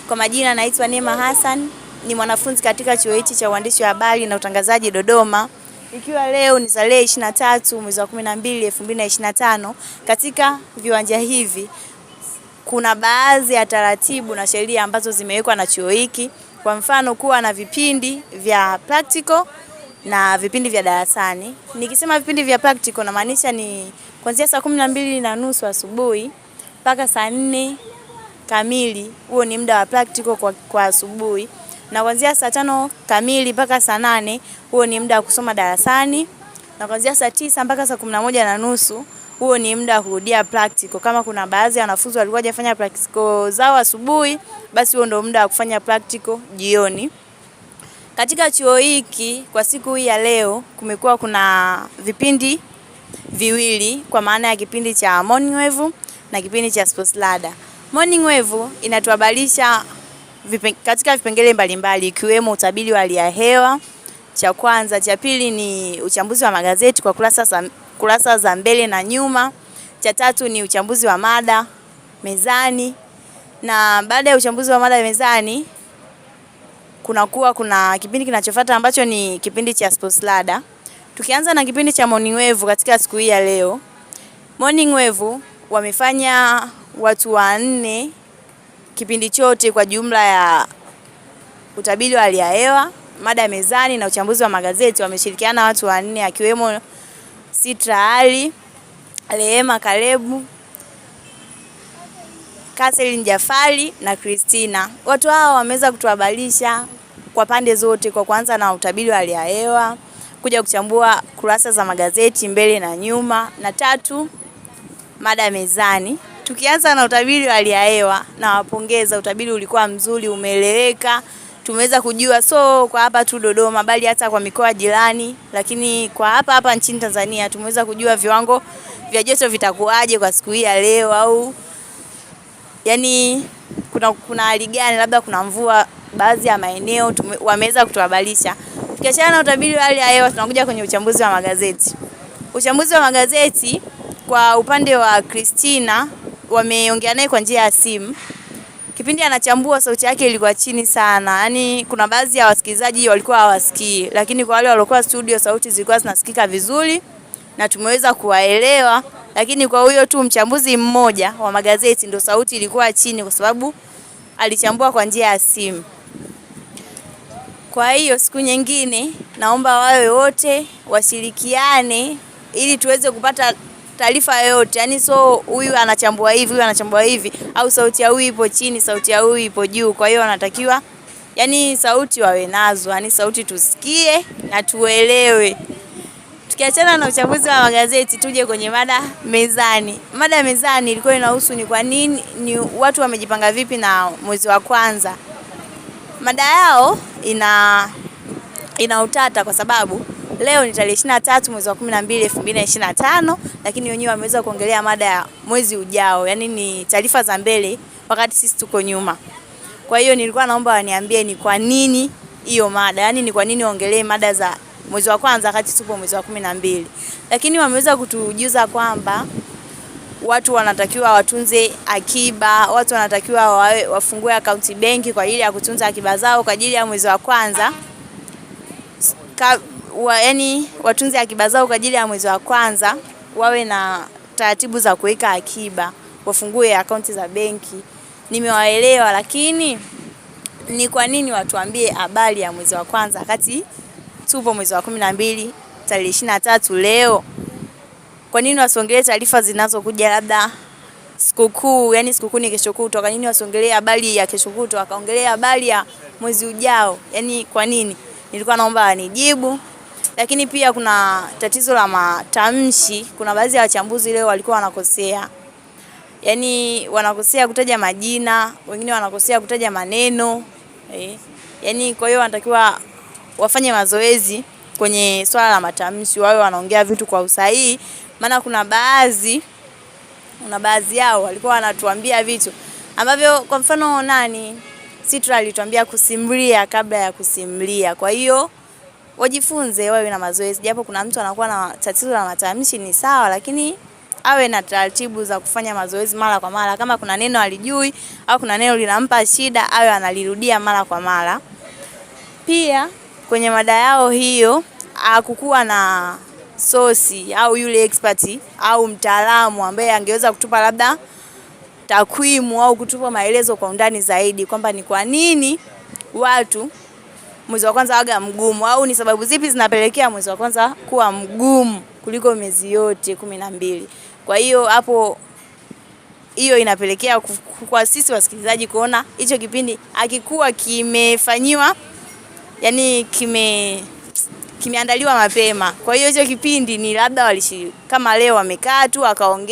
Kwa majina naitwa Neema Hassan, ni mwanafunzi katika chuo hichi cha uandishi wa habari na utangazaji Dodoma. Ikiwa leo ni tarehe 23 mwezi wa 12 2025, katika viwanja hivi kuna baadhi ya taratibu na sheria ambazo zimewekwa na chuo hiki. Kwa mfano kuwa na vipindi vya practical na vipindi vya darasani. Nikisema vipindi vya practical na maanisha ni kuanzia saa 12:30 asubuhi mpaka saa 4 kamili, huo ni muda wa practical kwa asubuhi, na kuanzia saa 5 kamili mpaka saa 8 huo ni muda wa kusoma darasani, na kuanzia saa 9 mpaka saa 11:30 huo ni muda wa kurudia practical. Kama kuna baadhi ya wanafunzi walikuwa hawajafanya practical zao asubuhi, basi huo ndio muda wa kufanya practical jioni. Katika chuo hiki kwa siku hii ya leo kumekuwa kuna vipindi viwili, kwa maana ya kipindi cha Morning Wave na kipindi cha Sports Ladder. Morning Wave inatuhabarisha katika vipengele mbalimbali ikiwemo utabiri wa hali ya hewa, cha kwanza, cha pili ni uchambuzi wa magazeti kwa kurasa za mbele na nyuma, cha tatu ni uchambuzi wa mada mezani, na baada ya uchambuzi wa mada mezani kuna kipindi kinachofuata ambacho ni kipindi cha Sports Ladder. Tukianza na kipindi cha Morning Wave katika siku hii ya leo. Morning Wave wamefanya watu 4 kipindi chote kwa jumla ya utabiri wa hali ya hewa, mada mezani na uchambuzi wa magazeti. Wameshirikiana watu 4 akiwemo Sitra Ali, Rehema Kalebu, Kaselin Jafari na Christina. Watu hao wameweza kutuhabarisha kwa pande zote, kwa kwanza na utabiri wa hali ya hewa, kuja kuchambua kurasa za magazeti mbele na nyuma, na tatu mada mezani. Tukianza na utabiri wa hali ya hewa, na wapongeza, utabiri ulikuwa mzuri, umeeleweka. Tumeweza kujua kwa hapa tu Dodoma bali hata kwa mikoa jirani, lakini kwa hapa nchini Tanzania tumeweza kujua viwango vya joto vitakuwaje kwa siku hii ya leo, au yani kuna hali gani, labda kuna mvua baadhi ya maeneo, wameweza kutuhabarisha. Tukiachana na utabiri wa hali ya hewa, tunakuja kwenye uchambuzi wa magazeti. Uchambuzi wa magazeti kwa upande wa Christina, wameongea naye kwa njia ya simu. Kipindi anachambua sauti yake ilikuwa chini sana. Yaani kuna baadhi ya wasikilizaji walikuwa hawasikii, lakini kwa wale waliokuwa studio sauti zilikuwa zinasikika vizuri na tumeweza kuwaelewa. Lakini kwa huyo tu mchambuzi mmoja wa magazeti ndio sauti ilikuwa chini kwa sababu alichambua kwa njia ya simu. Kwa hiyo siku nyingine naomba wawe wote washirikiane ili tuweze kupata taarifa yote. Yaani huyu anachambua hivi, huyu anachambua hivi, au sauti ya huyu ipo chini, sauti ya huyu ipo juu. Kwa hiyo wanatakiwa sauti wawe nazo, yaani sauti tusikie na tuelewe. Tukiachana na uchambuzi wa magazeti, tuje kwenye mada mezani. Mada mezani ilikuwa inahusu ni kwa nini watu wamejipanga vipi na mwezi wa kwanza. Mada yao ina utata kwa sababu leo ni tarehe 23 mwezi wa 12 2025, lakini wenyewe wameweza kuongelea mada ya mwezi ujao, yani ni taarifa za mbele wakati sisi tuko nyuma. Kwa hiyo nilikuwa naomba waniambie ni kwa nini hiyo mada, yani ni kwa nini waongelee mada za mwezi wa kwanza wakati tupo mwezi wa 12. Lakini wameweza kutujuza kwamba watu wanatakiwa watunze akiba, watu wanatakiwa wafungue akaunti benki kwa ajili ya kutunza akiba zao kwa ajili ya mwezi wa kwanza. Yani watunze akiba zao kwa ajili ya mwezi wa kwanza, wawe na taratibu za kuweka akiba, wafungue akaunti za benki. Nimewaelewa, lakini ni kwa nini watuambie habari ya mwezi wa kwanza wakati tupo mwezi wa 12 tarehe 23 leo? Kwa nini wasiongelee taarifa zinazokuja labda sikukuu, yani sikukuu ni kesho kutwa? Kwa nini wasiongelee habari ya kesho kutwa, wakaongelea habari ya mwezi ujao? Yani kwa nini? Nilikuwa naomba wanijibu. Lakini pia kuna tatizo la matamshi. Kuna baadhi ya wachambuzi leo walikuwa wanakosea. Yani wanakosea kutaja majina, wengine wanakosea kutaja maneno. Yani kwa hiyo wanatakiwa wafanye mazoezi kwenye swala la matamshi, wawe wanaongea vitu kwa usahihi. Maana kuna baadhi yao walikuwa wanatuambia vitu ambavyo, kwa mfano Sitra alituambia kusimulia kabla ya kusimulia. Kwa hiyo wajifunze, wawe na mazoezi. Japo kuna mtu anakuwa na tatizo la matamshi ni sawa, lakini awe na taratibu za kufanya mazoezi mara kwa mara. Kama kuna neno alijui au kuna neno linampa shida, awe analirudia mara kwa mara. Pia kwenye mada yao hiyo hakukuwa na sosi au yule expert au mtaalamu ambaye angeweza kutupa labda takwimu au kutupa maelezo kwa undani zaidi kwamba ni kwa nini watu mwezi wa kwanza waga mgumu au ni sababu zipi zinapelekea mwezi wa kwanza kuwa mgumu kuliko miezi yote 12. Kwa hiyo hapo hiyo inapelekea kwa sisi wasikilizaji kuona hicho kipindi akikuwa kimefanywa, yani kimeandaliwa mapema. Kwa hiyo hicho kipindi ni labda kama leo wamekaa tu akaongea